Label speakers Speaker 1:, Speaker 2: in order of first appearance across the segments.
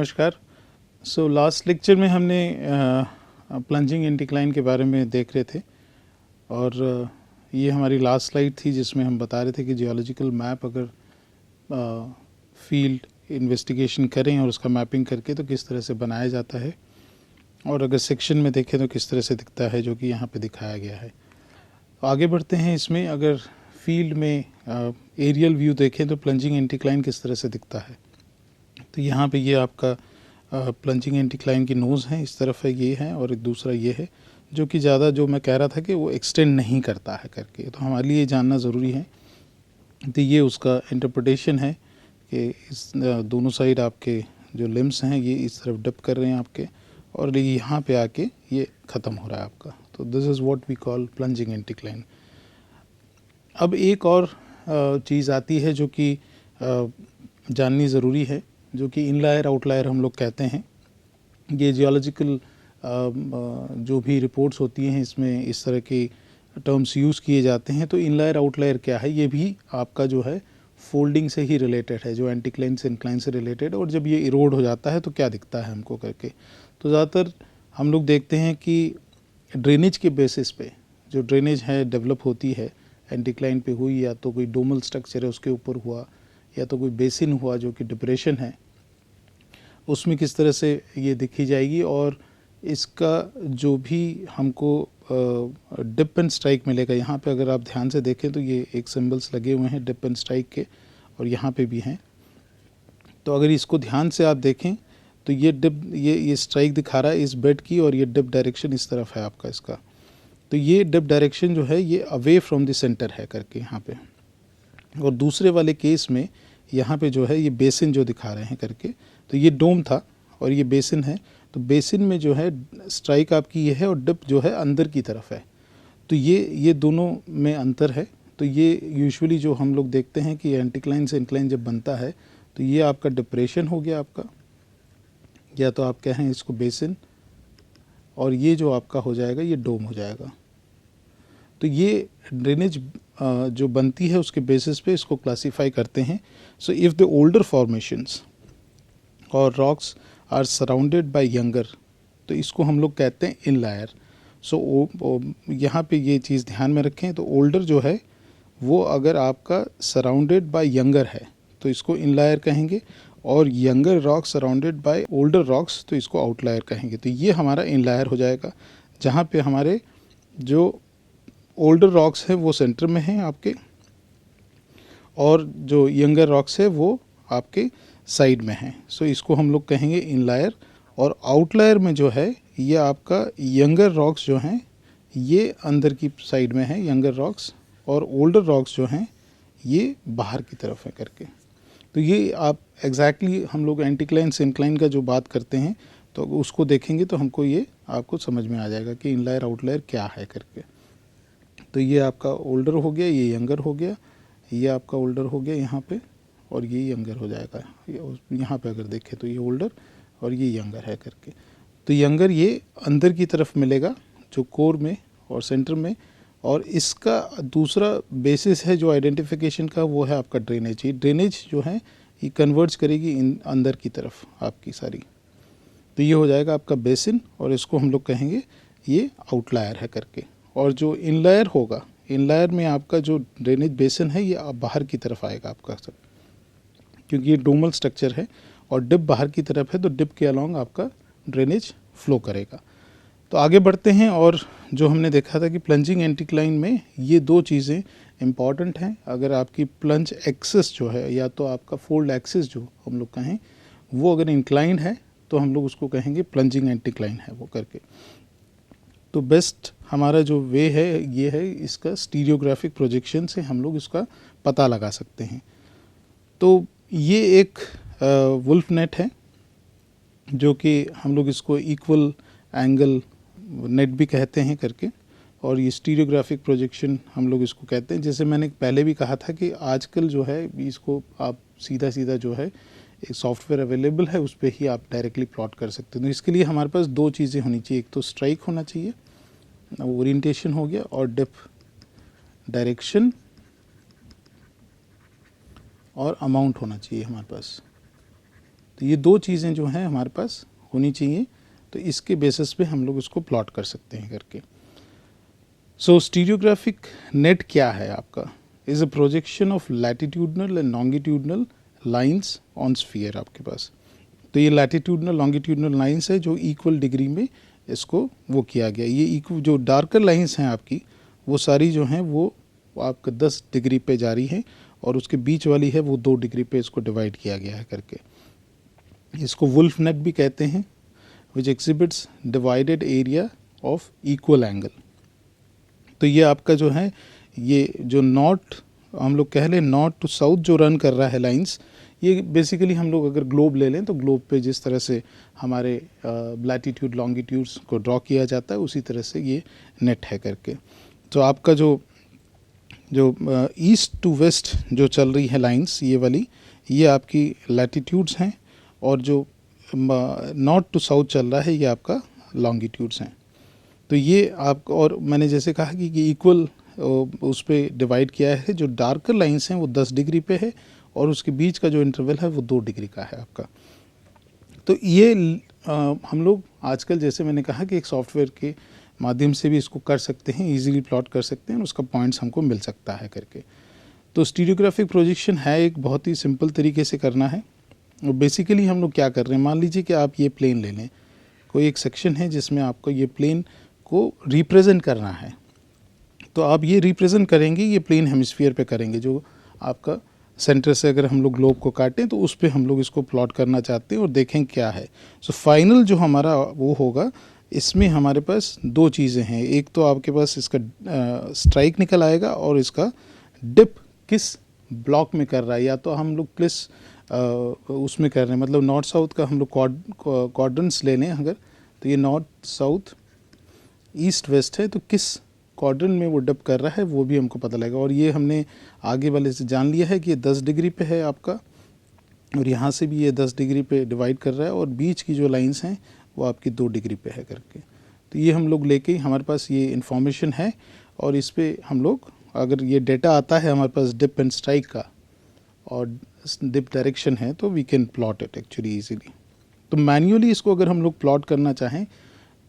Speaker 1: नमस्कार। Last lecture में हमने प्लंजिंग एंड डिक्लाइन के बारे में देख रहे थे और ये हमारी लास्ट स्लाइड थी जिसमें हम बता रहे थे कि जियोलॉजिकल मैप अगर फील्ड इन्वेस्टिगेशन करें और उसका मैपिंग करके तो किस तरह से बनाया जाता है, और अगर सेक्शन में देखें तो किस तरह से दिखता है, जो कि यहाँ पे दिखाया गया है। आगे बढ़ते हैं। इसमें अगर फील्ड में एरियल व्यू देखें तो प्लंजिंग एंड डिक्लाइन किस तरह से दिखता है। तो यहाँ पे ये आपका प्लंजिंग एंड डिक्लाइन की नोज़ है, इस तरफ है, ये है, और एक दूसरा ये है जो कि ज़्यादा, जो मैं कह रहा था कि वो एक्सटेंड नहीं करता है करके, तो हमारे लिए जानना ज़रूरी है। तो ये उसका इंटरप्रिटेशन है कि इस दोनों साइड आपके जो लिम्स हैं ये इस तरफ डिप कर रहे हैं आपके, और यहाँ पे आके ये ख़त्म हो रहा है आपका। तो this is what we call plunging and decline. अब एक और चीज़ आती है जो कि जाननी ज़रूरी है, जो कि इनलायर आउटलायर हम लोग कहते हैं। ये जियोलॉजिकल जो भी रिपोर्ट्स होती हैं इसमें इस तरह के टर्म्स यूज़ किए जाते हैं। तो इनलायर आउटलायर क्या है, ये भी आपका जो है फोल्डिंग से ही रिलेटेड है, जो एंटीक्लाइन से इंक्लाइन से रिलेटेड। और जब ये इरोड हो जाता है तो क्या दिखता है हमको करके, तो ज़्यादातर हम लोग देखते हैं कि ड्रेनेज के बेसिस पे जो ड्रेनेज है डेवलप होती है, एंटीक्लाइन पे हुई, या तो कोई डोमल स्ट्रक्चर है उसके ऊपर हुआ, या तो कोई बेसिन हुआ जो कि डिप्रेशन है, उसमें किस तरह से ये दिखी जाएगी। और इसका जो भी हमको डिप एंड स्ट्राइक मिलेगा, यहाँ पे अगर आप ध्यान से देखें तो ये एक सिंबल्स लगे हुए हैं डिप एंड स्ट्राइक के, और यहाँ पे भी हैं। तो अगर इसको ध्यान से आप देखें तो ये डिप, ये स्ट्राइक दिखा रहा है इस बेड की, और ये डिप डायरेक्शन इस तरफ है आपका इसका। तो ये डिप डायरेक्शन जो है ये अवे फ्रॉम द सेंटर है करके यहाँ पे। और दूसरे वाले केस में यहाँ पे जो है ये बेसिन जो दिखा रहे हैं करके, तो ये डोम था और ये बेसिन है। तो बेसिन में जो है स्ट्राइक आपकी ये है और डिप जो है अंदर की तरफ है। तो ये दोनों में अंतर है। तो ये यूजुअली जो हम लोग देखते हैं कि एंटीक्लाइन से इंक्लाइन जब बनता है तो ये आपका डिप्रेशन हो गया आपका, या तो आप कहें इसको बेसिन, और ये जो आपका हो जाएगा ये डोम हो जाएगा। तो ये ड्रेनेज जो बनती है उसके बेसिस पे इसको क्लासीफाई करते हैं। So if the older formations और rocks are surrounded by younger, तो इसको हम लोग कहते हैं इनलायर। सो यहाँ पे ये चीज़ ध्यान में रखें। तो ओल्डर जो है वो अगर आपका सराउंडेड बाय यंगर है तो इसको इनलायर कहेंगे, और younger rocks surrounded by older rocks तो इसको आउटलायर कहेंगे। तो ये हमारा इनलायर हो जाएगा, जहाँ पे हमारे जो ओल्डर रॉक्स हैं वो सेंटर में हैं आपके, और जो यंगर रॉक्स है वो आपके साइड में हैं। सो इसको हम लोग कहेंगे इनलायर। और आउटलायर में जो है ये आपका यंगर रॉक्स जो हैं ये अंदर की साइड में हैं यंगर रॉक्स, और ओल्डर रॉक्स जो हैं ये बाहर की तरफ है करके। तो ये आप एग्जैक्टली हम लोग एंटीक्लाइन से इंक्लाइन का जो बात करते हैं तो उसको देखेंगे तो हमको ये आपको समझ में आ जाएगा कि इनलायर आउटलायर क्या है करके। तो ये आपका ओल्डर हो गया, ये यंगर हो गया, ये आपका ओल्डर हो गया यहाँ पे, और ये यंगर हो जाएगा। यहाँ पे अगर देखें तो ये ओल्डर और ये यंगर है करके। तो यंगर ये अंदर की तरफ मिलेगा जो कोर में और सेंटर में, और इसका दूसरा बेसिस है जो आइडेंटिफिकेशन का, वो है आपका ड्रेनेज। ये ड्रेनेज जो है ये कन्वर्ट्स करेगी इन अंदर की तरफ आपकी सारी। तो ये हो जाएगा आपका बेसिन, और इसको हम लोग कहेंगे ये आउटलायर है करके। और जो इनलायर होगा, इनलायर में आपका जो ड्रेनेज बेसिन है ये बाहर की तरफ आएगा आपका सब, क्योंकि ये डोमल स्ट्रक्चर है और डिप बाहर की तरफ है, तो डिप के अलॉन्ग आपका ड्रेनेज फ्लो करेगा। तो आगे बढ़ते हैं। और जो हमने देखा था कि प्लंजिंग एंटीक्लाइन में ये दो चीज़ें इम्पॉर्टेंट हैं। अगर आपकी प्लंज एक्सिस जो है, या तो आपका फोल्ड एक्सिस जो हम लोग कहें, वो अगर इंक्लाइंड है तो हम लोग उसको कहेंगे प्लंजिंग एंटीक्लाइन है वो करके। तो बेस्ट हमारा जो वे है ये है, इसका स्टीरियोग्राफिक प्रोजेक्शन से हम लोग इसका पता लगा सकते हैं। तो ये एक वुल्फ नेट है जो कि हम लोग इसको इक्वल एंगल नेट भी कहते हैं करके, और ये स्टीरियोग्राफिक प्रोजेक्शन हम लोग इसको कहते हैं। जैसे मैंने पहले भी कहा था कि आजकल जो है इसको आप सीधा सीधा जो है एक सॉफ्टवेयर अवेलेबल है उस पर ही आप डायरेक्टली प्लॉट कर सकते हैं। तो इसके लिए हमारे पास दो चीज़ें होनी चाहिए, एक तो स्ट्राइक होना चाहिए, ओरिएंटेशन हो गया, और डिप डायरेक्शन और अमाउंट होना चाहिए हमारे पास। तो ये दो चीज़ें जो हैं हमारे पास होनी चाहिए, तो इसके बेसिस पे हम लोग इसको प्लॉट कर सकते हैं करके। सो स्टीरियोग्राफिक नेट क्या है आपका, is a projection of latitudinal and longitudinal lines on sphere आपके पास। तो ये लैटिट्यूडनल लॉन्गिट्यूडनल लाइंस है जो इक्वल डिग्री में इसको वो किया गया। ये जो डार्कर लाइंस हैं आपकी वो सारी जो हैं वो आपका 10 डिग्री पे जारी है, और उसके बीच वाली है वो 2 डिग्री पे इसको डिवाइड किया गया है करके। इसको वुल्फ नेट भी कहते हैं, which exhibits divided area of equal angle. तो ये आपका जो है, ये जो नॉर्थ हम लोग कह लें नॉर्थ टू साउथ जो रन कर रहा है लाइंस, ये बेसिकली हम लोग अगर ग्लोब ले लें तो ग्लोब पे जिस तरह से हमारे लैटिट्यूड लॉन्गिट्यूड्स को ड्रॉ किया जाता है उसी तरह से ये नेट है करके। तो आपका जो ईस्ट टू वेस्ट जो चल रही है लाइंस ये वाली, ये आपकी लैटिट्यूड्स हैं, और जो नॉर्थ टू साउथ चल रहा है ये आपका लॉन्गिट्यूड्स हैं। तो ये आपको, और मैंने जैसे कहा कि इक्वल उस पर डिवाइड किया है। जो डार्कर लाइंस हैं वो 10 डिग्री पे है, और उसके बीच का जो इंटरवल है वो 2 डिग्री का है आपका। तो ये हम लोग आजकल जैसे मैंने कहा कि एक सॉफ्टवेयर के माध्यम से भी इसको कर सकते हैं, इजीली प्लॉट कर सकते हैं, उसका पॉइंट्स हमको मिल सकता है करके। तो स्टीरियोग्राफिक प्रोजेक्शन है एक बहुत ही सिंपल तरीके से करना है। और बेसिकली हम लोग क्या कर रहे हैं, मान लीजिए कि आप ये प्लेन ले लें, कोई एक सेक्शन है जिसमें आपको ये प्लेन को रिप्रेजेंट करना है। तो आप ये रिप्रेजेंट करेंगे, ये प्लेन हेमिस्फीयर पे करेंगे, जो आपका सेंटर से अगर हम लोग ग्लोब को काटें तो उस पे हम लोग इसको प्लॉट करना चाहते हैं और देखें क्या है। सो फाइनल जो हमारा वो होगा, इसमें हमारे पास 2 चीज़ें हैं। एक तो आपके पास इसका स्ट्राइक निकल आएगा, और इसका डिप किस ब्लॉक में कर रहा है, या तो हम लोग किस उसमें कर रहे हैं, मतलब नॉर्थ साउथ का हम लोग क्वाड्रेंट्स ले लें अगर, तो ये नॉर्थ साउथ ईस्ट वेस्ट है, तो किस क्वाड्रेंट में वो डिप कर रहा है वो भी हमको पता लगेगा। और ये हमने आगे वाले से जान लिया है कि ये 10 डिग्री पे है आपका, और यहाँ से भी ये 10 डिग्री पे डिवाइड कर रहा है, और बीच की जो लाइंस हैं वो आपकी 2 डिग्री पे है करके। तो ये हम लोग लेके हमारे पास ये इन्फॉर्मेशन है, और इस पर हम लोग अगर ये डेटा आता है हमारे पास डिप एंड स्ट्राइक का, और डिप डायरेक्शन है, तो we can plot it actually easily. तो मैन्युअली इसको अगर हम लोग प्लॉट करना चाहें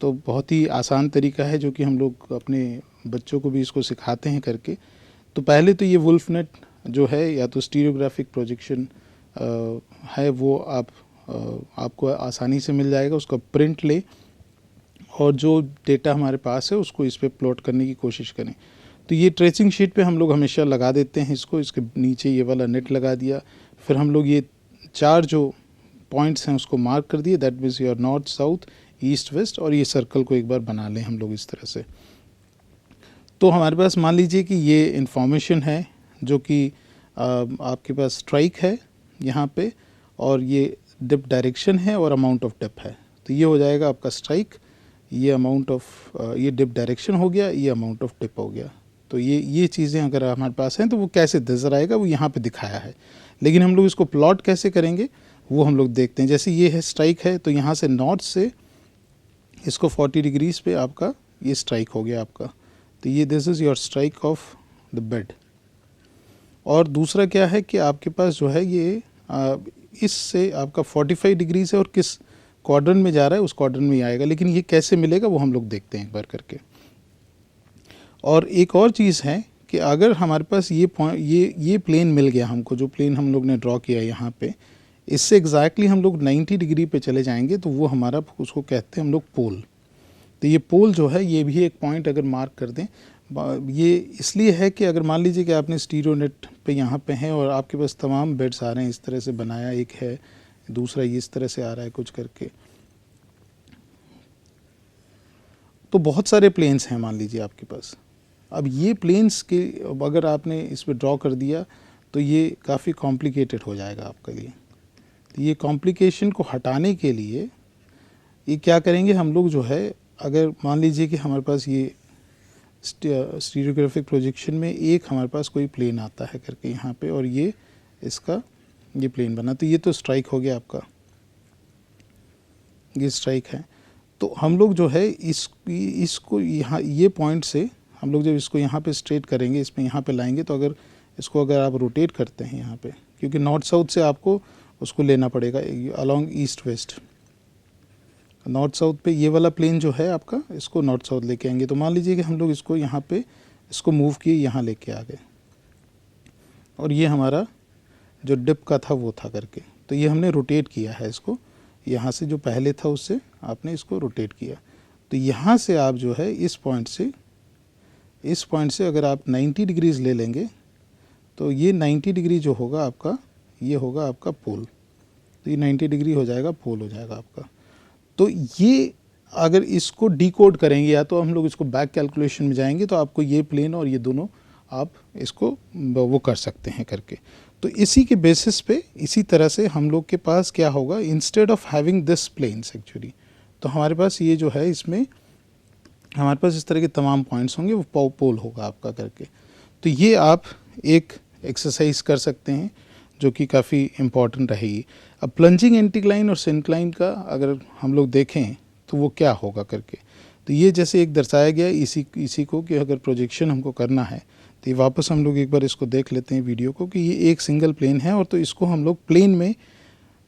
Speaker 1: तो बहुत ही आसान तरीका है, जो कि हम लोग अपने बच्चों को भी इसको सिखाते हैं करके। तो पहले तो ये वुल्फ नेट जो है, या तो स्टीरियोग्राफिक प्रोजेक्शन है, वो आपको आसानी से मिल जाएगा। उसका प्रिंट ले, और जो डेटा हमारे पास है उसको इस पर प्लॉट करने की कोशिश करें। तो ये ट्रेसिंग शीट पे हम लोग हमेशा लगा देते हैं इसको, इसके नीचे ये वाला नेट लगा दिया, फिर हम लोग ये 4 जो पॉइंट्स हैं उसको मार्क कर दिए, that means your north south east west, और ये सर्कल को एक बार बना लें हम लोग इस तरह से। तो हमारे पास मान लीजिए कि ये इन्फॉर्मेशन है, जो कि आपके पास स्ट्राइक है यहाँ पे, और ये डिप डायरेक्शन है, और अमाउंट ऑफ डिप है। तो ये हो जाएगा आपका स्ट्राइक, ये अमाउंट ऑफ ये डिप डायरेक्शन हो गया, ये अमाउंट ऑफ डिप हो गया। तो ये चीज़ें अगर हमारे पास हैं तो वो कैसे नज़र आएगा वो यहाँ पे दिखाया है, लेकिन हम लोग इसको प्लॉट कैसे करेंगे वो हम लोग देखते हैं। जैसे ये है स्ट्राइक है, तो यहाँ से नॉर्थ से इसको 40 डिग्रीज पे आपका ये स्ट्राइक हो गया आपका। तो ये this is your strike of the bed. और दूसरा क्या है कि आपके पास जो है ये इससे आपका 45 डिग्रीज है, और किस क्वाड्रेंट में जा रहा है उस क्वाड्रेंट में ही आएगा, लेकिन ये कैसे मिलेगा वो हम लोग देखते हैं एक बार करके। और एक और चीज़ है कि अगर हमारे पास ये प्लेन मिल गया हमको, जो प्लेन हम लोग ने ड्रॉ किया यहाँ पे, इससे एग्जैक्टली हम लोग 90 डिग्री पे चले जाएंगे, तो वो हमारा उसको कहते हैं हम लोग पोल। तो ये पोल जो है ये भी एक पॉइंट अगर मार्क कर दें, ये इसलिए है कि अगर मान लीजिए कि आपने स्टीरियो नेट पे यहाँ पे हैं और आपके पास तमाम बेड्स आ रहे हैं, इस तरह से बनाया एक है, दूसरा ये इस तरह से आ रहा है कुछ करके, तो बहुत सारे प्लेन्स हैं मान लीजिए आपके पास। अब ये प्लेन्स के अगर आपने इस पर ड्रॉ कर दिया तो ये काफ़ी कॉम्प्लिकेटेड हो जाएगा आपके लिए। तो ये कॉम्प्लिकेशन को हटाने के लिए ये क्या करेंगे हम लोग जो है, अगर मान लीजिए कि हमारे पास ये स्टीरियोग्राफिक प्रोजेक्शन में एक हमारे पास कोई प्लेन आता है करके यहाँ पे, और ये इसका ये प्लेन बना, तो ये तो स्ट्राइक हो गया आपका, ये स्ट्राइक है। तो हम लोग जो है इसको यहाँ ये पॉइंट से हम लोग जब इसको यहाँ पे स्ट्रेट करेंगे, इसमें यहाँ पे लाएंगे, तो अगर इसको अगर आप रोटेट करते हैं यहाँ पे, क्योंकि नॉर्थ साउथ से आपको उसको लेना पड़ेगा along east west. North south पे ये वाला प्लेन जो है आपका, इसको नॉर्थ साउथ लेके आएंगे। तो मान लीजिए कि हम लोग इसको यहाँ पे इसको मूव किए, यहाँ लेके आ गए, और ये हमारा जो डिप का था वो था करके, तो ये हमने रोटेट किया है इसको, यहाँ से जो पहले था उससे आपने इसको रोटेट किया। तो यहाँ से आप जो है इस पॉइंट से अगर आप 90 डिग्रीज़ ले लेंगे तो ये 90 डिग्री जो होगा आपका, ये होगा आपका पोल। तो ये 90 डिग्री हो जाएगा, पोल हो जाएगा आपका। तो ये अगर इसको डिकोड करेंगे, या तो हम लोग इसको बैक कैलकुलेशन में जाएंगे, तो आपको ये प्लेन और ये दोनों आप इसको वो कर सकते हैं करके। तो इसी के बेसिस पे, इसी तरह से हम लोग के पास क्या होगा, instead of having this planes actually, तो हमारे पास ये जो है, इसमें हमारे पास इस तरह के तमाम पॉइंट्स होंगे, वो पोल होगा आपका करके। तो ये आप एक एक्सरसाइज कर सकते हैं जो कि काफ़ी इम्पॉर्टेंट रहेगी। अब प्लंजिंग एंटीक्लाइन और सिंक्लाइन का अगर हम लोग देखें तो वो क्या होगा करके, तो ये जैसे एक दर्शाया गया है इसी को, कि अगर प्रोजेक्शन हमको करना है तो ये वापस हम लोग एक बार इसको देख लेते हैं वीडियो को, कि ये एक सिंगल प्लेन है, और तो इसको हम लोग प्लेन में,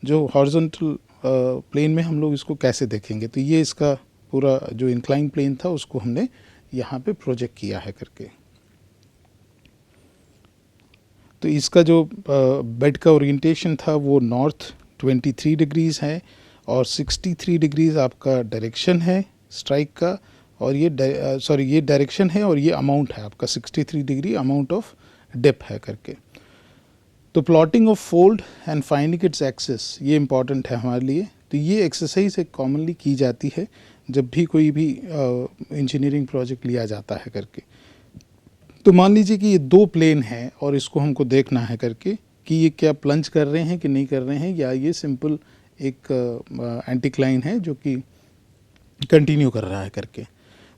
Speaker 1: जो हॉरिजॉन्टल प्लेन में हम लोग इसको कैसे देखेंगे। तो ये इसका पूरा जो इंक्लाइन प्लेन था उसको हमने यहाँ पे प्रोजेक्ट किया है करके। तो इसका जो बेड का ओरिएंटेशन था वो नॉर्थ 23 डिग्रीज़ है, और 63 डिग्रीज़ आपका डायरेक्शन है स्ट्राइक का, और ये ये डायरेक्शन है, और ये अमाउंट है आपका 63 डिग्री अमाउंट ऑफ डेप्थ है करके। तो plotting of fold and finding its axis, ये इंपॉर्टेंट है हमारे लिए। तो ये एक्सरसाइज एक कॉमनली की जाती है जब भी कोई भी इंजीनियरिंग प्रोजेक्ट लिया जाता है करके। तो मान लीजिए कि ये दो प्लेन हैं और इसको हमको देखना है करके कि ये क्या प्लंज कर रहे हैं कि नहीं कर रहे हैं, या ये सिंपल एक एंटीक्लाइन है जो कि कंटिन्यू कर रहा है करके।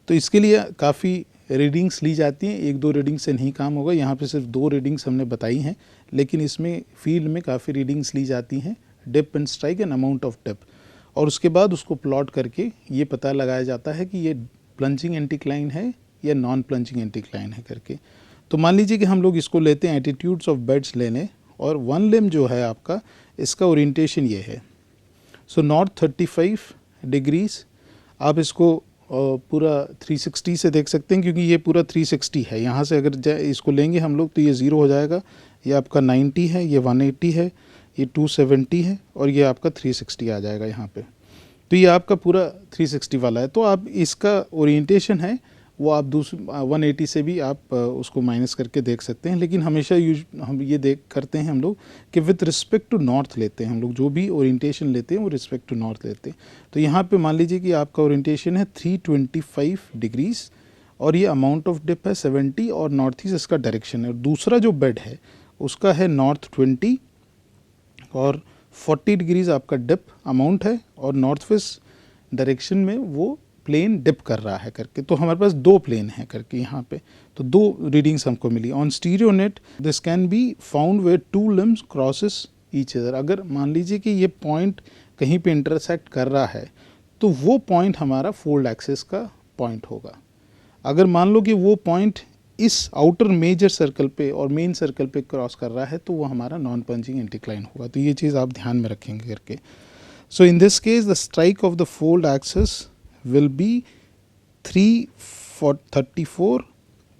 Speaker 1: तो इसके लिए काफ़ी रीडिंग्स ली जाती हैं, एक दो रीडिंग से नहीं काम होगा। यहाँ पे सिर्फ 2 रीडिंग्स हमने बताई हैं, लेकिन इसमें फील्ड में काफ़ी रीडिंग्स ली जाती हैं, depth and strike and amount of depth, और उसके बाद उसको प्लॉट करके ये पता लगाया जाता है कि ये प्लंजिंग एंटीक्लाइन है या नॉन प्लंजिंग एंटीक्लाइन है करके। तो मान लीजिए कि हम लोग इसको लेते हैं एटीट्यूड्स ऑफ बेड्स लेने, और वन लिम्ब जो है आपका, इसका ओरिएंटेशन ये है। सो नॉर्थ 35 डिग्रीज़, आप इसको पूरा 360 से देख सकते हैं, क्योंकि ये पूरा 360 है। यहाँ से अगर इसको लेंगे हम लोग तो ये 0 हो जाएगा, ये आपका 90 है, ये 180 है, ये 270 है, और ये आपका 360 आ जाएगा यहाँ पे। तो ये आपका पूरा 360 वाला है। तो आप इसका ओरिएंटेशन है वो आप 180 से भी आप उसको माइनस करके देख सकते हैं, लेकिन हमेशा हम ये देख करते हैं हम लोग कि विथ रिस्पेक्ट टू नॉर्थ लेते हैं हम लोग, जो भी ओरिएंटेशन लेते हैं वो रिस्पेक्ट टू नॉर्थ लेते हैं। तो यहाँ पे मान लीजिए कि आपका ओरिएंटेशन है 325 डिग्रीज़, और ये अमाउंट ऑफ डिप है 70, और नॉर्थ ईस्ट इसका डायरेक्शन है। और दूसरा जो बेड है उसका है नॉर्थ 20 और 40 डिग्रीज़ आपका डिप अमाउंट है, और नॉर्थ वेस्ट डायरेक्शन में वो प्लेन डिप कर रहा है करके। तो हमारे पास 2 प्लेन हैं करके यहाँ पे, तो 2 रीडिंग्स हमको मिली। On stereo net this can be found where 2 limbs crosses each other. अगर मान लीजिए कि ये पॉइंट कहीं पे इंटरसेक्ट कर रहा है तो वो पॉइंट हमारा फोल्ड एक्सिस का पॉइंट होगा। अगर मान लो कि वो पॉइंट इस आउटर मेजर सर्कल पे और मेन सर्कल पे क्रॉस कर रहा है तो वो हमारा नॉन प्लंजिंग एंटीक्लाइन होगा। तो ये चीज़ आप ध्यान में रखेंगे करके। So in this case the strike of the fold axis will be 334।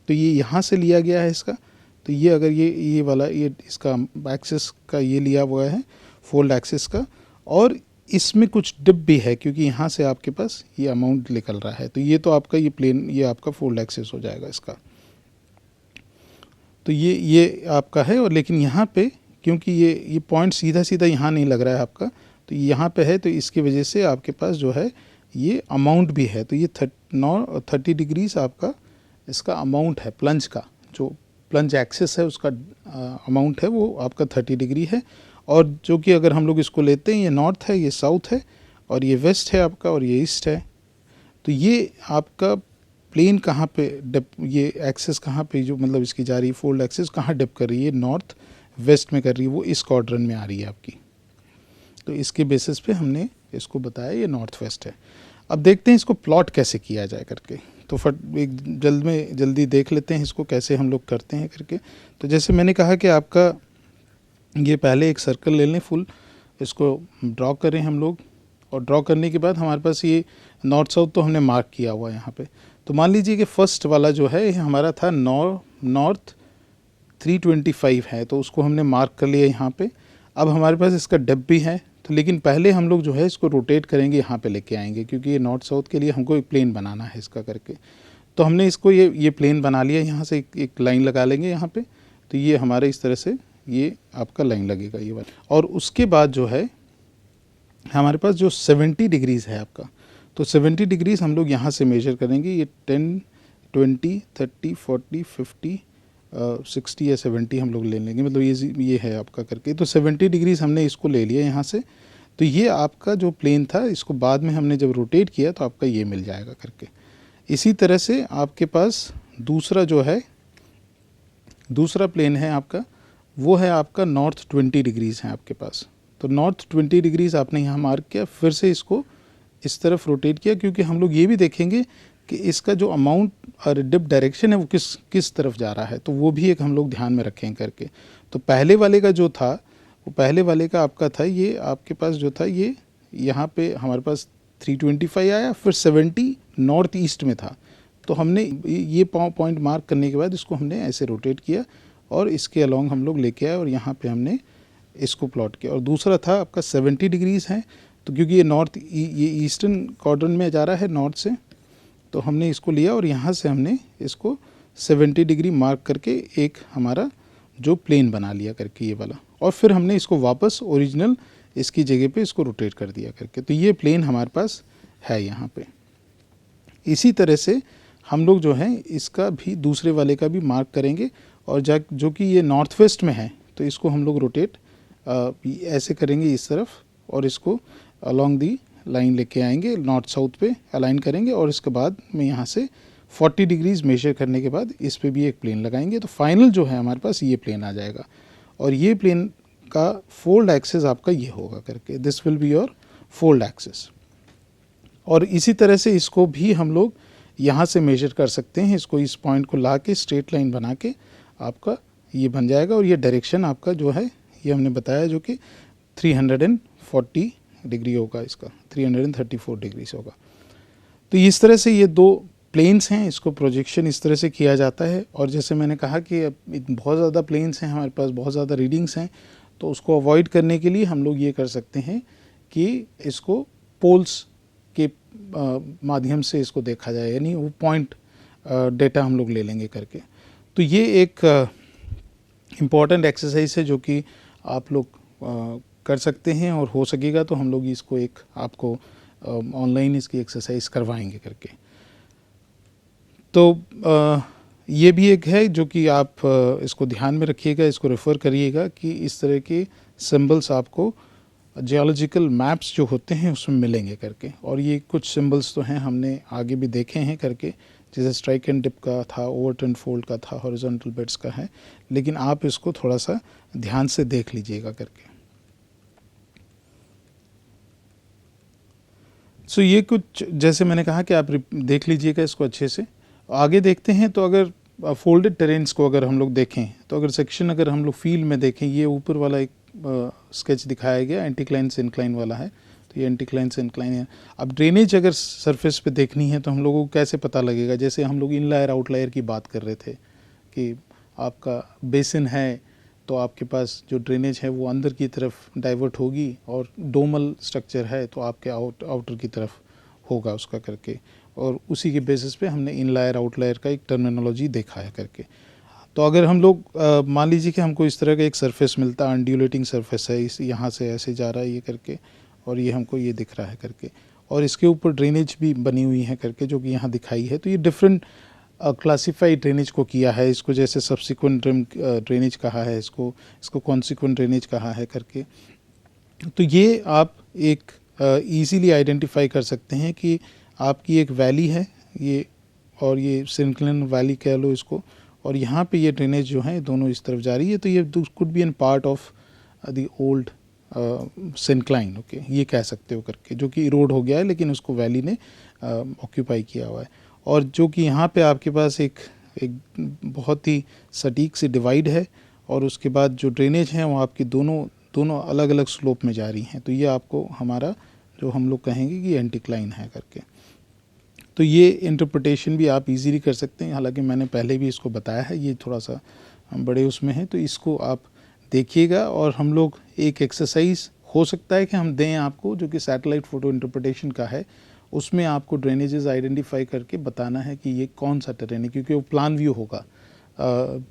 Speaker 1: तो ये यहाँ से लिया गया है इसका। तो ये अगर ये वाला ये इसका एक्सिस का ये लिया हुआ है फोल्ड एक्सिस का, और इसमें कुछ डिप भी है क्योंकि यहाँ से आपके पास ये अमाउंट निकल रहा है। तो ये तो आपका ये प्लेन, ये आपका फोल्ड एक्सिस हो जाएगा इसका। तो ये आपका है, और लेकिन यहाँ पे क्योंकि ये पॉइंट सीधा सीधा यहाँ नहीं लग रहा है आपका, तो यहाँ पे है, तो इसकी वजह से आपके पास जो है ये अमाउंट भी है। तो ये 30 डिग्रीज आपका इसका अमाउंट है प्लंज का, जो प्लंज एक्सिस है उसका अमाउंट है वो आपका 30 डिग्री है। और जो कि अगर हम लोग इसको लेते हैं, ये नॉर्थ है, ये साउथ है, और ये वेस्ट है आपका, और ये ईस्ट है। तो ये आपका प्लेन कहाँ पे डिप, ये एक्सिस कहाँ पे जो मतलब इसकी जा रही है फोल्ड एक्सिस कहाँ डिप कर रही है, नॉर्थ वेस्ट में कर रही है, वो इस क्वाड्रेंट में आ रही है आपकी। तो इसके बेसिस पे हमने इसको बताया ये नॉर्थ वेस्ट है। अब देखते हैं इसको प्लॉट कैसे किया जाए करके। तो एक जल्दी देख लेते हैं इसको कैसे हम लोग करते हैं करके। तो जैसे मैंने कहा कि आपका ये पहले एक सर्कल ले लें फुल इसको ड्रॉ करें हम लोग। और ड्रॉ करने के बाद हमारे पास ये नॉर्थ साउथ तो हमने मार्क किया हुआ है यहाँ पे। तो मान लीजिए कि फर्स्ट वाला जो है ये हमारा था नॉर्थ 325 है, तो उसको हमने मार्क कर लिया यहाँ पे। अब हमारे पास इसका डेप्थ भी है, तो लेकिन पहले हम लोग जो है इसको रोटेट करेंगे, यहाँ पे लेके आएंगे, क्योंकि ये नॉर्थ साउथ के लिए हमको एक प्लेन बनाना है इसका करके। तो हमने इसको ये प्लेन बना लिया, यहाँ से एक लाइन लगा लेंगे यहाँ पे। तो ये हमारे इस तरह से ये आपका लाइन लगेगा ये वाला। और उसके बाद जो है हमारे पास जो 70 डिग्रीज़ है आपका, तो 70 डिग्रीज़ हम लोग यहाँ से मेजर करेंगे। ये 10, 20, 30, 40, 50, 60 या 70 हम लोग ले लेंगे, मतलब ये है आपका करके। तो 70 डिग्रीज़ हमने इसको ले लिया यहाँ से। तो ये आपका जो प्लेन था, इसको बाद में हमने जब रोटेट किया तो आपका ये मिल जाएगा करके। इसी तरह से आपके पास दूसरा जो है, दूसरा प्लेन है आपका, वो है आपका नॉर्थ 20 डिग्रीज़ है आपके पास। तो नॉर्थ 20 डिग्रीज़ आपने यहाँ मार्क किया, फिर से इसको इस तरफ रोटेट किया, क्योंकि हम लोग ये भी देखेंगे कि इसका जो अमाउंट और डिप डायरेक्शन है वो किस तरफ जा रहा है, तो वो भी एक हम लोग ध्यान में रखें करके। तो पहले वाले का जो था, वो पहले वाले का आपका था, ये आपके पास जो था ये यहाँ पे हमारे पास 325 आया, फिर 70 नॉर्थ ईस्ट में था। तो हमने ये पॉइंट मार्क करने के बाद इसको हमने ऐसे रोटेट किया और इसके अलॉन्ग हम लोग लेके आए और यहाँ पे हमने इसको प्लॉट किया। और दूसरा था आपका 70 डिग्रीज़ है, तो क्योंकि ये ईस्टर्न क्वाड्रेंट में जा रहा है नॉर्थ से, तो हमने इसको लिया और यहाँ से हमने इसको 70 डिग्री मार्क करके एक हमारा जो प्लेन बना लिया करके ये वाला। और फिर हमने इसको वापस ओरिजिनल इसकी जगह पे इसको रोटेट कर दिया करके। तो ये प्लेन हमारे पास है यहाँ पे। इसी तरह से हम लोग जो है इसका भी दूसरे वाले का भी मार्क करेंगे, और जो कि ये नॉर्थ वेस्ट में है, तो इसको हम लोग रोटेट ऐसे करेंगे इस तरफ, और इसको अलॉन्ग दी लाइन लेके आएंगे, नॉर्थ साउथ पे अलाइन करेंगे। और इसके बाद में यहाँ से 40 डिग्रीज़ मेजर करने के बाद इस पे भी एक प्लेन लगाएंगे। तो फाइनल जो है हमारे पास ये प्लेन आ जाएगा, और ये प्लेन का फोल्ड एक्सिस आपका ये होगा करके, this will be your fold axis. और इसी तरह से इसको भी हम लोग यहाँ से मेजर कर सकते हैं, इसको इस पॉइंट को ला के स्ट्रेट लाइन बना के आपका ये बन जाएगा। और ये डायरेक्शन आपका जो है ये हमने बताया जो कि 340 डिग्री होगा, इसका 334 डिग्रीज होगा। तो इस तरह से ये दो प्लेन्स हैं, इसको प्रोजेक्शन इस तरह से किया जाता है। और जैसे मैंने कहा कि अब बहुत ज़्यादा प्लेन्स हैं हमारे पास, बहुत ज़्यादा रीडिंग्स हैं, तो उसको अवॉइड करने के लिए हम लोग ये कर सकते हैं कि इसको पोल्स के माध्यम से इसको देखा जाए, यानी वो पॉइंट डेटा हम लोग ले लेंगे करके। तो ये एक इम्पॉर्टेंट एक्सरसाइज है जो कि आप लोग कर सकते हैं, और हो सकेगा तो हम लोग इसको एक आपको ऑनलाइन इसकी एक्सरसाइज करवाएंगे करके। तो ये भी एक है जो कि आप इसको ध्यान में रखिएगा, इसको रेफ़र करिएगा कि इस तरह के सिंबल्स आपको जियोलॉजिकल मैप्स जो होते हैं उसमें मिलेंगे करके। और ये कुछ सिंबल्स तो हैं, हमने आगे भी देखे हैं करके, जैसे स्ट्राइक एंड डिप का था, ओवरटर्न फोल्ड का था, हॉरिजॉन्टल बेड्स का है, लेकिन आप इसको थोड़ा सा ध्यान से देख लीजिएगा करके। सो ये कुछ जैसे मैंने कहा कि आप देख लीजिएगा इसको अच्छे से। आगे देखते हैं, तो अगर फोल्डेड टेरेन्स को अगर हम लोग देखें, तो अगर सेक्शन अगर हम लोग फील्ड में देखें, ये ऊपर वाला एक स्केच दिखाया गया एंटीक्लाइन से इंक्लाइन वाला है, तो ये एंटीक्लाइन से इंक्लाइन है। अब ड्रेनेज अगर सरफेस पे देखनी है तो हम लोगों को कैसे पता लगेगा, जैसे हम लोग इनलायर आउटलायर की बात कर रहे थे कि आपका बेसिन है तो आपके पास जो ड्रेनेज है वो अंदर की तरफ डाइवर्ट होगी, और डोमल स्ट्रक्चर है तो आपके आउटर की तरफ होगा उसका करके। और उसी के बेसिस पे हमने इनलायर आउटलायर का एक टर्मिनोलॉजी देखा है करके। तो अगर हम लोग मान लीजिए कि हमको इस तरह का एक सरफेस मिलता है, अनड्यूलेटिंग सरफेस है, इस यहाँ से ऐसे जा रहा है ये करके, और ये हमको ये दिख रहा है करके, और इसके ऊपर ड्रेनेज भी बनी हुई है करके जो कि यहाँ दिखाई है। तो ये डिफरेंट क्लासीफाइड ड्रेनेज को किया है, इसको जैसे सब्सिक्वेंट ड्रेनेज कहा है, इसको कॉन्सिक्वेंट ड्रेनेज कहा है करके। तो ये आप एक ईज़िली आइडेंटिफाई कर सकते हैं कि आपकी एक वैली है ये, और ये सिंक्लिन वैली कह लो इसको, और यहाँ पे ये ड्रेनेज जो है दोनों इस तरफ जा रही है। तो ये could be an part of the old syncline, okay, ये कह सकते हो करके, जो कि इरोड हो गया है लेकिन उसको वैली ने ऑक्यूपाई किया हुआ है। और जो कि यहाँ पे आपके पास एक बहुत ही सटीक सी डिवाइड है, और उसके बाद जो ड्रेनेज है वो आपकी दोनों दोनों अलग अलग स्लोप में जा रही हैं, तो ये आपको हमारा जो हम लोग कहेंगे कि एंटीक्लाइन है करके। तो ये इंटरप्रिटेशन भी आप इजीली कर सकते हैं, हालांकि मैंने पहले भी इसको बताया है, ये थोड़ा सा बड़े उसमें है, तो इसको आप देखिएगा। और हम लोग एक एक्सरसाइज हो सकता है कि हम दें आपको, जो कि सैटेलाइट फ़ोटो इंटरप्रिटेशन का है, उसमें आपको ड्रेनेजेस आइडेंटिफाई करके बताना है कि ये कौन सा टेरेन है, क्योंकि वो प्लान व्यू होगा।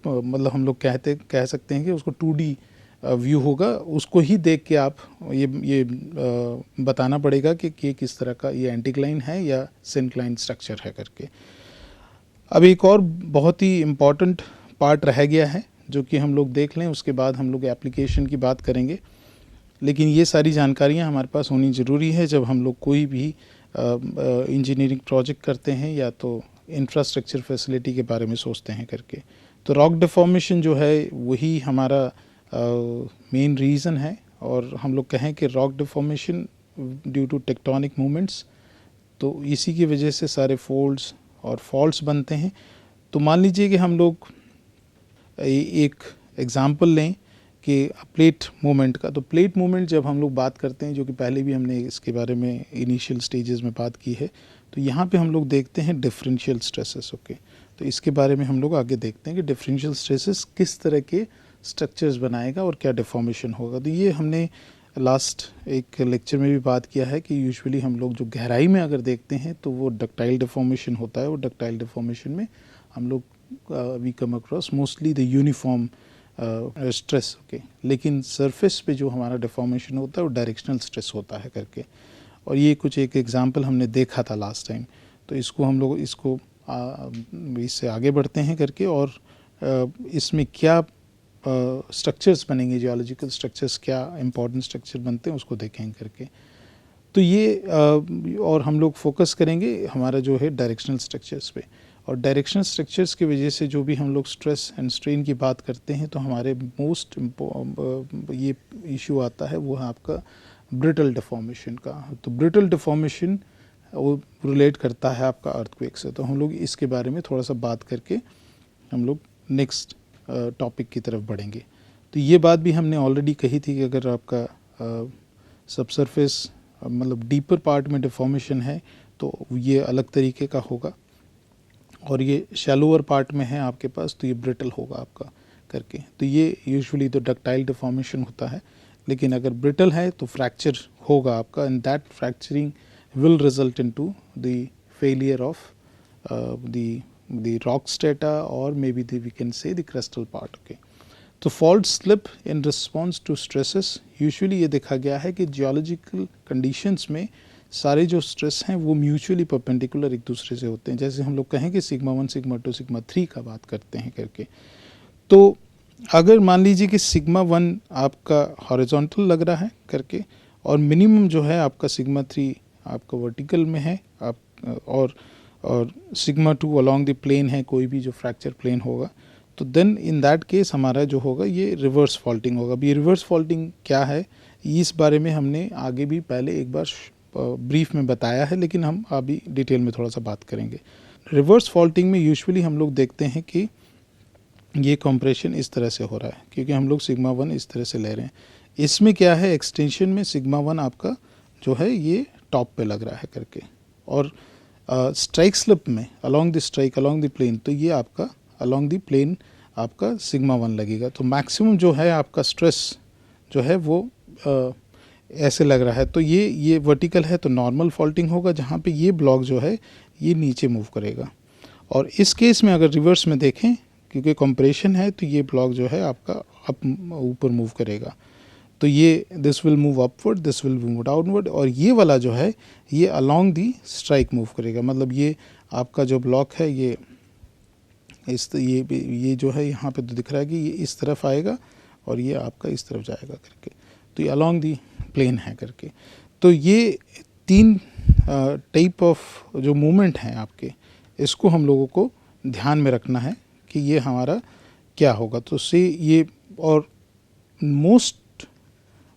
Speaker 1: मतलब हम लोग कह सकते हैं कि उसको 2D व्यू होगा, उसको ही देख के आप ये बताना पड़ेगा कि किस तरह का ये एंटीक्लाइन है या सिंक्लाइन स्ट्रक्चर है करके। अब एक और बहुत ही इम्पॉर्टेंट पार्ट रह गया है, जो कि हम लोग देख लें, उसके बाद हम लोग एप्लीकेशन की बात करेंगे। लेकिन ये सारी जानकारियाँ हमारे पास होनी ज़रूरी है जब हम लोग कोई भी इंजीनियरिंग प्रोजेक्ट करते हैं या तो इंफ्रास्ट्रक्चर फैसिलिटी के बारे में सोचते हैं करके। तो रॉक डिफॉर्मेशन जो है वही हमारा मेन रीज़न है, और हम लोग कहें कि rock deformation due to tectonic movements, तो इसी की वजह से सारे फोल्ड्स और फॉल्ट्स बनते हैं। तो मान लीजिए कि हम लोग एक एग्ज़ाम्पल लें कि प्लेट मूवमेंट का। तो प्लेट मूवमेंट जब हम लोग बात करते हैं, जो कि पहले भी हमने इसके बारे में इनिशियल स्टेजेस में बात की है, तो यहाँ पे हम लोग देखते हैं डिफरेंशियल स्ट्रेसेस। ओके, तो इसके बारे में हम लोग आगे देखते हैं कि डिफरेंशियल स्ट्रेसेस किस तरह के स्ट्रक्चर्स बनाएगा और क्या डिफॉर्मेशन होगा। तो ये हमने लास्ट एक लेक्चर में भी बात किया है कि यूजुअली हम लोग जो गहराई में अगर देखते हैं तो वो डक्टाइल डिफॉर्मेशन होता है, और डक्टाइल डिफॉर्मेशन में हम लोग we come across mostly the uniform stress. Okay, लेकिन सरफेस पे जो हमारा डिफॉर्मेशन होता है वो डायरेक्शनल स्ट्रेस होता है करके। और ये कुछ एक एग्जांपल हमने देखा था लास्ट टाइम, तो इसको हम लोग इससे आगे बढ़ते हैं करके। और इसमें क्या स्ट्रक्चर्स बनेंगे, जियोलॉजिकल स्ट्रक्चर्स क्या इंपॉर्टेंट स्ट्रक्चर बनते हैं, उसको देखेंगे करके। तो ये और हम लोग फोकस करेंगे हमारा जो है डायरेक्शनल स्ट्रक्चर्स पे। और डायरेक्शनल स्ट्रक्चर्स की वजह से जो भी हम लोग स्ट्रेस एंड स्ट्रेन की बात करते हैं, तो हमारे मोस्ट ये इशू आता है वो है आपका ब्रिटल डिफॉर्मेशन का। तो ब्रिटल डिफॉर्मेशन वो रिलेट करता है आपका अर्थक्वेक से। तो हम लोग इसके बारे में थोड़ा सा बात करके हम लोग नेक्स्ट टॉपिक की तरफ बढ़ेंगे। तो ये बात भी हमने ऑलरेडी कही थी कि अगर आपका सबसरफेस मतलब डीपर पार्ट में डिफॉर्मेशन है तो ये अलग तरीके का होगा, और ये शैलोअर पार्ट में है आपके पास तो ये ब्रिटल होगा आपका करके। तो ये यूजुअली तो डक्टाइल डिफॉर्मेशन होता है, लेकिन अगर ब्रिटल है तो फ्रैक्चर होगा आपका, and that fracturing will result into the failure of the rock strata, or maybe we can say the crustal part. Okay, तो fault slip in response to stresses usually ये देखा गया है कि जियोलॉजिकल कंडीशंस में सारे जो स्ट्रेस हैं वो म्यूचुअली परपेंडिकुलर एक दूसरे से होते हैं। जैसे हम लोग कहें कि सिग्मा 1 सिग्मा 2 सिग्मा 3 का बात करते हैं करके। तो अगर मान लीजिए कि सिग्मा 1 आपका हॉरिजॉन्टल लग रहा है करके, और मिनिमम जो है आपका सिग्मा 3 आपका वर्टिकल में है, आप और सिग्मा 2 अलोंग द प्लेन है, कोई भी जो फ्रैक्चर प्लेन होगा, तो देन इन दैट केस हमारा जो होगा ये रिवर्स फॉल्टिंग होगा। अभी रिवर्स फॉल्टिंग क्या है इस बारे में हमने आगे भी पहले एक बार ब्रीफ में बताया है, लेकिन हम अभी डिटेल में थोड़ा सा बात करेंगे। रिवर्स फॉल्टिंग में यूजुअली हम लोग देखते हैं कि ये कंप्रेशन इस तरह से हो रहा है, क्योंकि हम लोग सिग्मा 1 इस तरह से ले रहे हैं। इसमें क्या है, एक्सटेंशन में सिग्मा 1 आपका जो है ये टॉप पे लग रहा है करके, और स्ट्राइक स्लिप में along the strike along the plane, तो ये आपका अलोंग द प्लेन आपका सिग्मा 1 लगेगा। तो मैक्सिमम जो है आपका स्ट्रेस जो है वो ऐसे लग रहा है। तो ये वर्टिकल है तो नॉर्मल फॉल्टिंग होगा, जहाँ पे ये ब्लॉक जो है ये नीचे मूव करेगा। और इस केस में अगर रिवर्स में देखें, क्योंकि कंप्रेशन है, तो ये ब्लॉक जो है आपका अप ऊपर मूव करेगा। तो ये this will move upward, this will move downward, और ये वाला जो है ये अलोंग दी स्ट्राइक मूव करेगा। मतलब ये आपका जो ब्लॉक है ये जो है यहाँ पे तो दिख रहा है कि ये इस तरफ आएगा और ये आपका इस तरफ जाएगा करके, तो ये अलोंग दी प्लेन है करके। तो ये 3 टाइप ऑफ जो मूवमेंट हैं आपके, इसको हम लोगों को ध्यान में रखना है कि ये हमारा क्या होगा। तो से ये, और most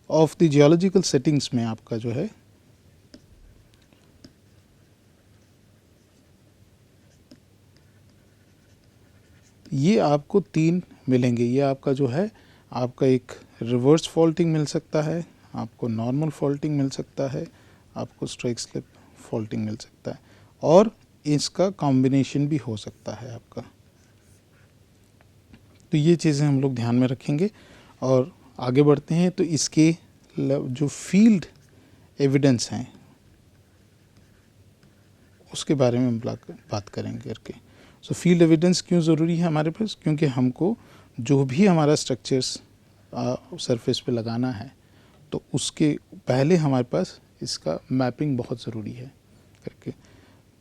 Speaker 1: of the geological settings में आपका जो है ये आपको 3 मिलेंगे। ये आपका जो है आपका एक रिवर्स फॉल्टिंग मिल सकता है, आपको नॉर्मल फॉल्टिंग मिल सकता है, आपको स्ट्राइक स्लिप फॉल्टिंग मिल सकता है, और इसका कॉम्बिनेशन भी हो सकता है आपका। तो ये चीज़ें हम लोग ध्यान में रखेंगे और आगे बढ़ते हैं। तो इसके जो फील्ड एविडेंस हैं उसके बारे में हम बात करेंगे करके। सो फील्ड एविडेंस क्यों ज़रूरी है हमारे पास? क्योंकि हमको जो भी हमारा स्ट्रक्चर्स सरफेस पे लगाना है तो उसके पहले हमारे पास इसका मैपिंग बहुत ज़रूरी है करके।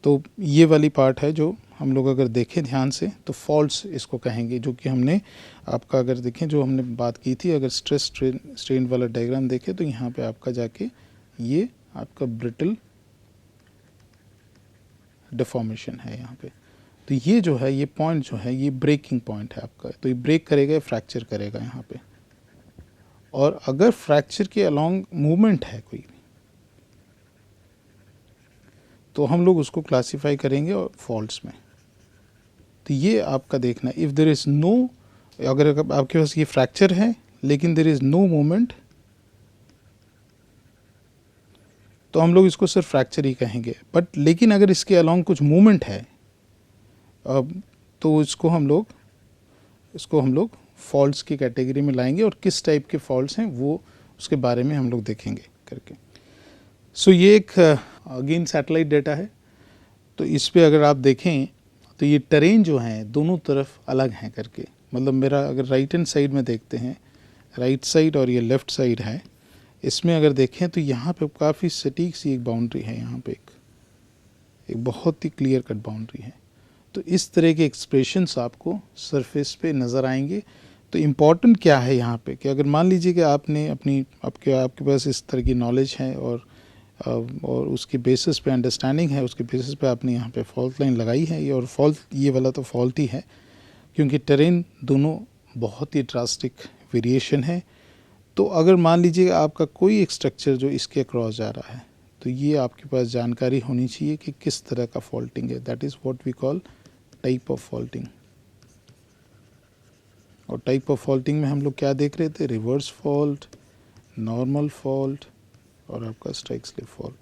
Speaker 1: तो ये वाली पार्ट है जो हम लोग अगर देखें ध्यान से तो फॉल्ट्स इसको कहेंगे, जो कि हमने आपका अगर देखें जो हमने बात की थी, अगर स्ट्रेस स्ट्रेन वाला डायग्राम देखें तो यहाँ पे आपका जाके ये आपका ब्रिटल डिफॉर्मेशन है यहाँ पे। तो ये जो है, ये पॉइंट जो है, ये ब्रेकिंग पॉइंट है आपका। तो ये ब्रेक करेगा, फ्रैक्चर करेगा यहाँ पे। और अगर फ्रैक्चर के अलोंग मूवमेंट है कोई, तो हम लोग उसको क्लासिफाई करेंगे और फॉल्ट्स में। तो ये आपका देखना, इफ़ देर इज़ नो, अगर आपके पास ये फ्रैक्चर है लेकिन देर इज़ नो मूवमेंट, तो हम लोग इसको सिर्फ फ्रैक्चर ही कहेंगे। बट लेकिन अगर इसके अलोंग कुछ मूवमेंट है तो इसको हम लोग फॉल्ट्स की कैटेगरी में लाएंगे, और किस टाइप के फॉल्ट्स हैं वो उसके बारे में हम लोग देखेंगे करके। सो ये एक अगेन सैटेलाइट डेटा है। तो इस पे अगर आप देखें तो ये टेरेन जो हैं दोनों तरफ अलग हैं करके। मतलब मेरा अगर राइट हैंड साइड में देखते हैं, राइट साइड और ये लेफ़्ट साइड है, इसमें अगर देखें तो यहाँ पे काफ़ी सटीक सी एक बाउंड्री है, यहाँ पे एक बहुत ही क्लियर कट बाउंड्री है। तो इस तरह के एक्सप्रेशंस आपको सरफेस पे नज़र आएंगे। तो इम्पॉर्टेंट क्या है यहाँ पे कि अगर मान लीजिए कि आपने आपके पास इस तरह की नॉलेज है और उसके बेसिस पे अंडरस्टैंडिंग है, उसके बेसिस पे आपने यहाँ पे फॉल्ट लाइन लगाई है, और फॉल्ट ये वाला तो फॉल्ट ही है, क्योंकि टेरेन दोनों बहुत ही ड्रास्टिक वेरिएशन है। तो अगर मान लीजिए आपका कोई एक स्ट्रक्चर जो इसके अक्रॉस जा रहा है, तो ये आपके पास जानकारी होनी चाहिए कि किस तरह का फॉल्टिंग है। That is what we call type of faulting. और टाइप ऑफ फॉल्टिंग में हम लोग क्या देख रहे थे? रिवर्स फॉल्ट, नॉर्मल फॉल्ट और आपका स्ट्राइक स्लिप फॉल्ट।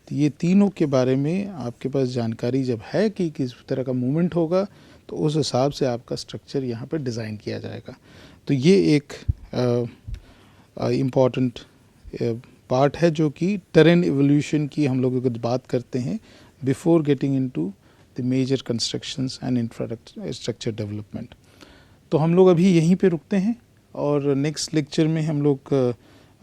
Speaker 1: तो ये तीनों के बारे में आपके पास जानकारी जब है कि किस तरह का मूवमेंट होगा, तो उस हिसाब से आपका स्ट्रक्चर यहाँ पर डिज़ाइन किया जाएगा। तो ये एक इम्पॉर्टेंट पार्ट है जो कि टेरेन एवोल्यूशन की हम लोग अगर बात करते हैं before getting into the major constructions and infrastructure development. तो हम लोग अभी यहीं पे रुकते हैं, और नेक्स्ट लेक्चर में हम लोग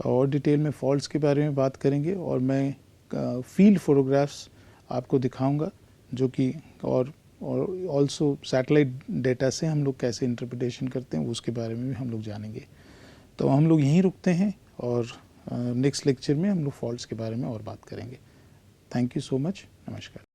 Speaker 1: और डिटेल में फॉल्ट्स के बारे में बात करेंगे, और मैं फील्ड फोटोग्राफ्स आपको दिखाऊंगा, जो कि और ऑल्सो सैटेलाइट डेटा से हम लोग कैसे इंटरप्रिटेशन करते हैं उसके बारे में भी हम लोग जानेंगे। तो हम लोग यहीं रुकते हैं, और नेक्स्ट लेक्चर में हम लोग फॉल्ट्स के बारे में और बात करेंगे। Thank you so much. नमस्कार।